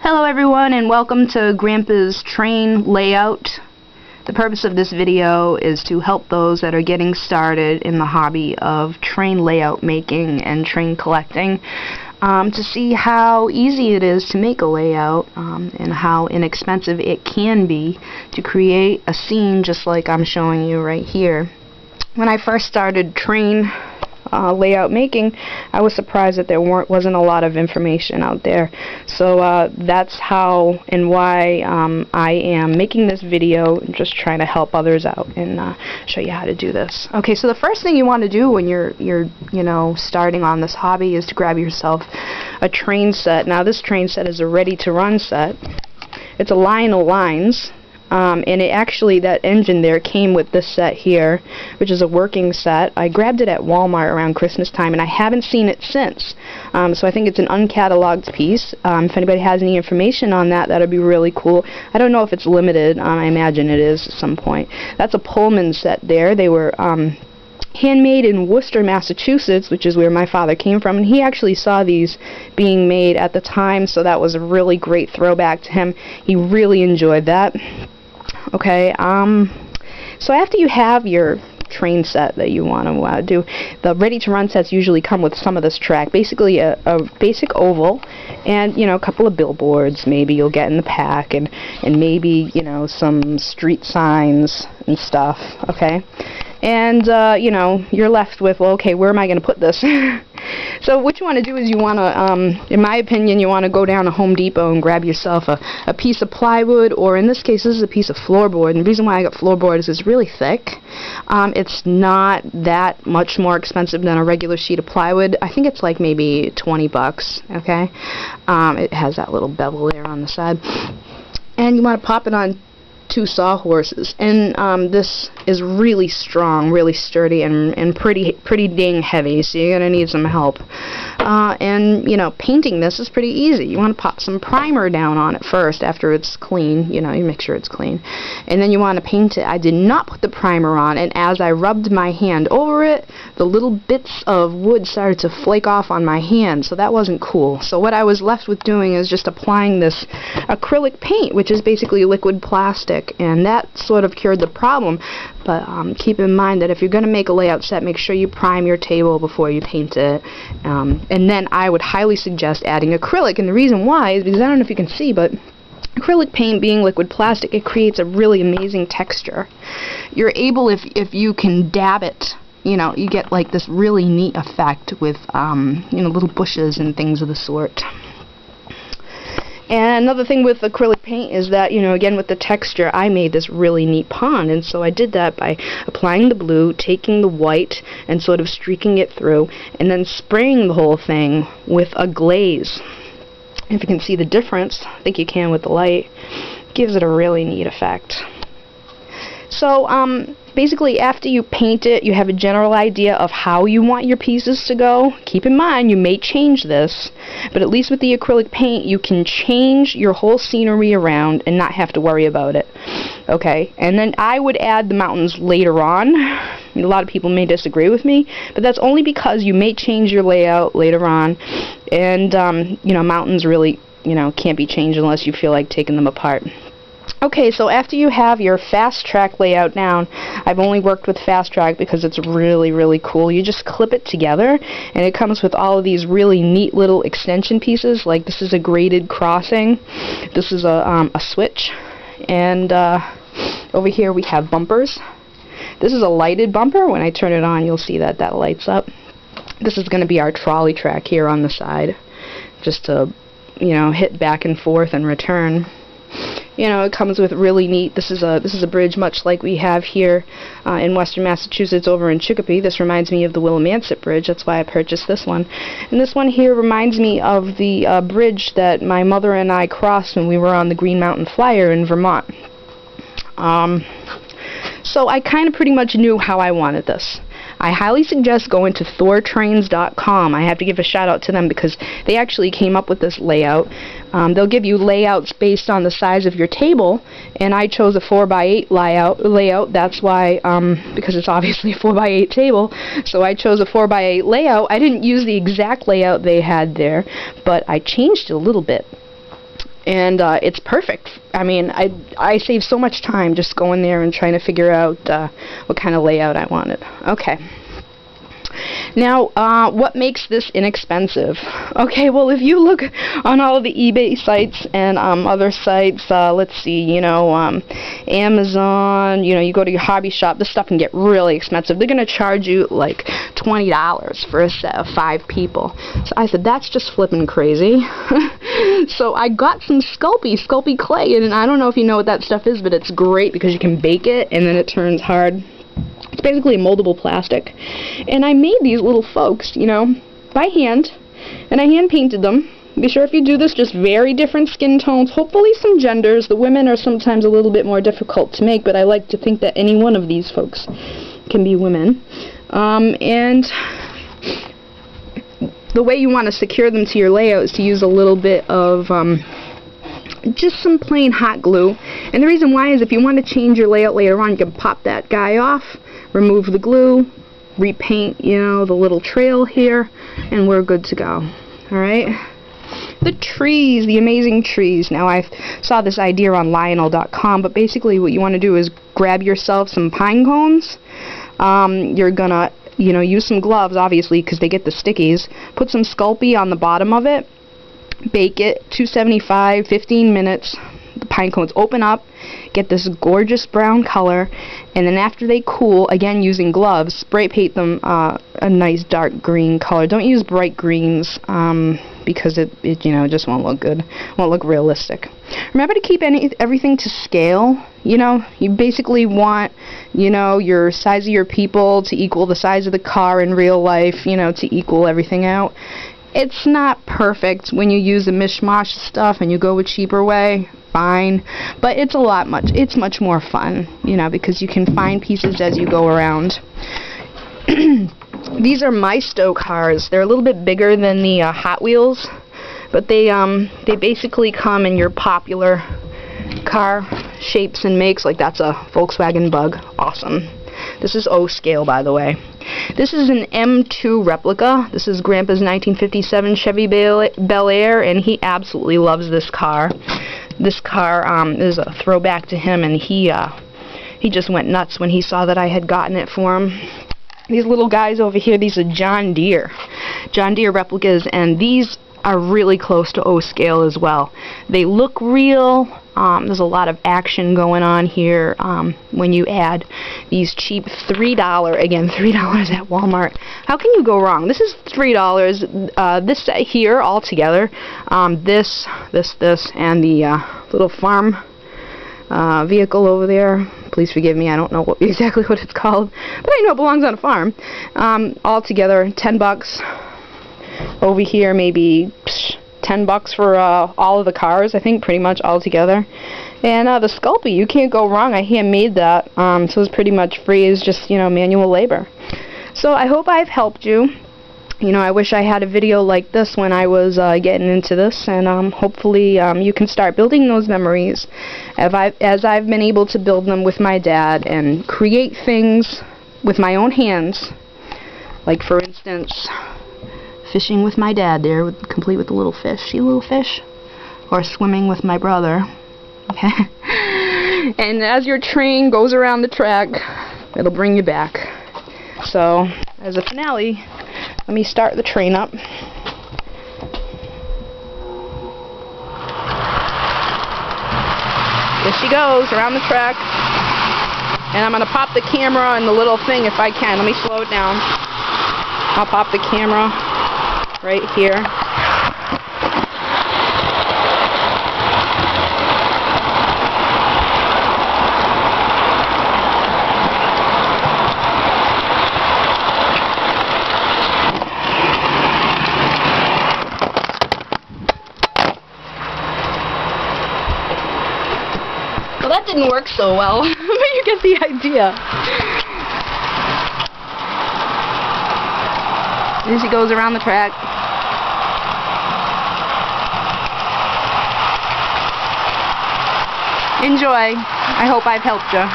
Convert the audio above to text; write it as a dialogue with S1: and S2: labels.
S1: Hello everyone and welcome to Grampa's train layout. The purpose of this video is to help those that are getting started in the hobby of train layout making and train collecting to see how easy it is to make a layout and how inexpensive it can be to create a scene just like I'm showing you right here. When I first started train layout making, I was surprised that there wasn't a lot of information out there. So that's how and why I am making this video and just trying to help others out and show you how to do this. Okay, so the first thing you want to do when you're starting on this hobby is to grab yourself a train set. Now this train set is a ready-to-run set. It's a Lionel lines. And it actually, that engine there came with this set here, which is a working set. I grabbed it at Walmart around Christmas time, and I haven't seen it since. So I think it's an uncatalogued piece. If anybody has any information on that, that would be really cool. I don't know if it's limited. I imagine it is at some point. That's a Pullman set there. They were handmade in Worcester, Massachusetts, which is where my father came from, and he actually saw these being made at the time, so that was a really great throwback to him. He really enjoyed that. Okay, so after you have your train set that you want to do, the ready-to-run sets usually come with some of this track, basically a basic oval and, a couple of billboards maybe you'll get in the pack, and maybe, some street signs and stuff, okay? And, you're left with, well, okay, where am I going to put this? So what you want to do is you want to, in my opinion, you want to go down to Home Depot and grab yourself a piece of plywood, or in this case, this is a piece of floorboard. And the reason why I got floorboard is it's really thick. It's not that much more expensive than a regular sheet of plywood. I think it's like maybe 20 bucks, okay? It has that little bevel there on the side. And you want to pop it on 2 sawhorses, and this is really strong, really sturdy, and pretty dang heavy, so you're gonna need some help. And painting this is pretty easy. You want to pop some primer down on it first after it's clean. You make sure it's clean, and then you want to paint it. I did not put the primer on, and as I rubbed my hand over it, the little bits of wood started to flake off on my hand, so that wasn't cool. So what I was left with doing is just applying this acrylic paint, which is basically liquid plastic, and that sort of cured the problem. But keep in mind that if you're going to make a layout set, make sure you prime your table before you paint it. And then I would highly suggest adding acrylic, and the reason why is because I don't know if you can see, but acrylic paint being liquid plastic, it creates a really amazing texture. You're able, if you can dab it, you get like this really neat effect with little bushes and things of the sort. And another thing with acrylic paint is that, again, with the texture, I made this really neat pond, and so I did that by applying the blue, taking the white, and sort of streaking it through, and then spraying the whole thing with a glaze. If you can see the difference, I think you can with the light, it gives it a really neat effect. So, basically, after you paint it, you have a general idea of how you want your pieces to go. Keep in mind, you may change this, but at least with the acrylic paint, you can change your whole scenery around and not have to worry about it. Okay, and then I would add the mountains later on. A lot of people may disagree with me, but that's only because you may change your layout later on, and, mountains really, can't be changed unless you feel like taking them apart. Okay, so after you have your fastrack layout down, I've only worked with fastrack because it's really, really cool. You just clip it together, and it comes with all of these really neat little extension pieces. Like this is a graded crossing. This is a switch. And over here we have bumpers. This is a lighted bumper. When I turn it on, you'll see that that lights up. This is going to be our trolley track here on the side, just to, hit back and forth and return. It comes with really neat, this is a bridge much like we have here in Western Massachusetts over in Chicopee. This reminds me of the Willimantic Bridge, that's why I purchased this one. And this one here reminds me of the bridge that my mother and I crossed when we were on the Green Mountain Flyer in Vermont. So I kind of pretty much knew how I wanted this. I highly suggest going to thortrains.com. I have to give a shout out to them because they actually came up with this layout. They'll give you layouts based on the size of your table, and I chose a 4x8 layout. That's why, because it's obviously a 4x8 table, so I chose a 4x8 layout. I didn't use the exact layout they had there, but I changed it a little bit. And it's perfect. I mean, I save so much time just going there and trying to figure out what kind of layout I wanted. Okay. Now, what makes this inexpensive? Okay, well, if you look on all of the eBay sites and other sites, let's see, you know, Amazon, you know, you go to your hobby shop, this stuff can get really expensive. They're going to charge you like $20 for a set of 5 people. So I said, that's just flipping crazy. So I got some Sculpey clay, and I don't know if you know what that stuff is, but it's great because you can bake it and then it turns hard. It's basically a moldable plastic. And I made these little folks, you know, by hand, and I hand painted them. Be sure if you do this, just very different skin tones, hopefully some genders. The women are sometimes a little bit more difficult to make, but I like to think that any one of these folks can be women. And the way you want to secure them to your layout is to use a little bit of just some plain hot glue. And the reason why is if you want to change your layout later on, you can pop that guy off, remove the glue, repaint, you know, the little trail here, and we're good to go. Alright? The trees, the amazing trees. Now, I saw this idea on lionel.com, but basically what you want to do is grab yourself some pine cones. You're gonna, you know, use some gloves, obviously, because they get the stickies. Put some Sculpey on the bottom of it. Bake it, 275, 15 minutes. The pine cones open up, get this gorgeous brown color, and then after they cool, again using gloves, spray paint them a nice dark green color. Don't use bright greens because it you know, just won't look good, won't look realistic. Remember to keep everything to scale. You know, you basically want, you know, your size of your people to equal the size of the car in real life, you know, to equal everything out. It's not perfect when you use a mishmash stuff and you go a cheaper way, fine, but it's much more fun, you know, because you can find pieces as you go around. These are Maisto cars. They're a little bit bigger than the Hot Wheels, but they basically come in your popular car shapes and makes. Like that's a Volkswagen Bug. Awesome. This is O scale, by the way. This is an M2 replica. This is Grampa's 1957 Chevy Bel Air, and he absolutely loves this car. This car is a throwback to him, and he just went nuts when he saw that I had gotten it for him. These little guys over here, these are John Deere replicas, and these are really close to O scale as well. They look real. There's a lot of action going on here when you add these cheap $3, again, $3 at Walmart. How can you go wrong? This is $3. This set here all together, this, and the little farm vehicle over there. Please forgive me, I don't know exactly what it's called, but I know it belongs on a farm. All together, $10. Over here, maybe $10 for all of the cars, I think, pretty much all together. And the Sculpey, you can't go wrong. I handmade that, so it's pretty much free. It's just, you know, manual labor. So I hope I've helped you. You know, I wish I had a video like this when I was getting into this, and hopefully you can start building those memories as I've been able to build them with my dad and create things with my own hands. Like, for instance, fishing with my dad there, complete with the little fish. See little fish? Or swimming with my brother. Okay. And as your train goes around the track, it'll bring you back. So, as a finale, let me start the train up. There she goes, around the track. And I'm going to pop the camera and the little thing if I can. Let me slow it down. I'll pop the camera right here. Well, that didn't work so well, but you get the idea. As he goes around the track. Enjoy. I hope I've helped you.